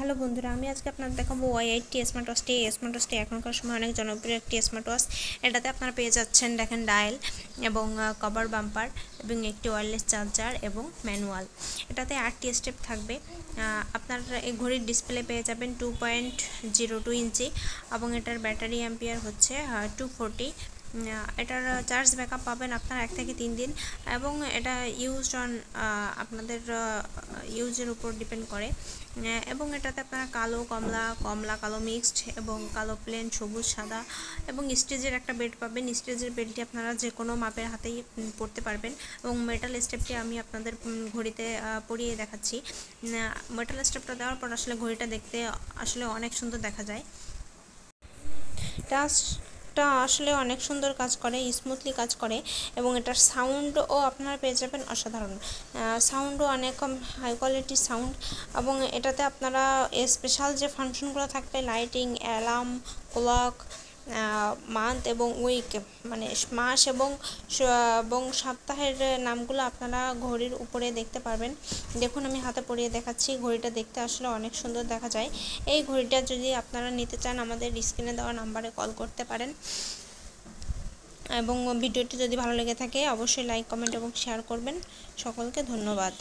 Hello বন্ধুরা, আমি আজকে আপনাদের দেখাবো Y80 স্মার্ট ওয়াচটি। এই স্মার্ট ওয়াচটি এখনকার সময় অনেক জনপ্রিয় একটি স্মার্ট ওয়াচ। এটাতে আপনারা পেয়ে যাচ্ছেন দেখেন ডায়াল এবং কভার বাম্পার এবং একটি ওয়্যারলেস চার্জার এবং ম্যানুয়াল। এটাতে 8টি স্টেপ থাকবে। আপনার এই ঘড়ির ডিসপ্লে পেয়ে যাবেন 2.02 ইঞ্চি এবং এটার ব্যাটারি অ্যাম্পিয়ার হচ্ছে 240। এটার চার্জ ব্যাকআপ পাবেন আপনার 1 থেকে 3 দিন এবং এটা ইউজড অন আপনাদের ইউজের উপর ডিপেন্ড করে। এবং এটাতে আপনারা কালো, কমলা কালো মিক্সড এবং কালো প্লেন, সবুজ, সাদা এবং স্টেজের একটা বেল্ট পাবেন। স্টেজের বেল্টটি আপনারা যে কোনো মাপের হাতেই পরতে পারবেন এবং মেটাল স্টেপটি আমি আপনাদের ঘড়িতে পরিয়ে দেখাচ্ছি। মেটাল স্টেপটা দেওয়ার পর আসলে ঘড়িটা দেখতে আসলে অনেক সুন্দর দেখা যায়। টাচটা আসলে অনেক সুন্দর কাজ করে, স্মুথলি কাজ করে এবং এটার সাউন্ডও আপনারা পেয়ে যাবেন অসাধারণ। সাউন্ডও অনেক হাই কোয়ালিটির সাউন্ড এবং এটাতে আপনারা স্পেশাল যে ফাংশনগুলো থাকবে, লাইটিং, অ্যালার্ম, ক্লক, মান্থ এবং উইক মানে মাস এবং সপ্তাহের নামগুলো আপনারা ঘড়ির উপরে দেখতে পারবেন। দেখুন, আমি হাতে পরিয়ে দেখাচ্ছি। ঘড়িটা দেখতে আসলে অনেক সুন্দর দেখা যায়। এই ঘড়িটা যদি আপনারা নিতে চান আমাদের স্ক্রিনে দেওয়া নাম্বারে কল করতে পারেন এবং ভিডিওটি যদি ভালো লেগে থাকে অবশ্যই লাইক, কমেন্ট এবং শেয়ার করবেন। সকলকে ধন্যবাদ।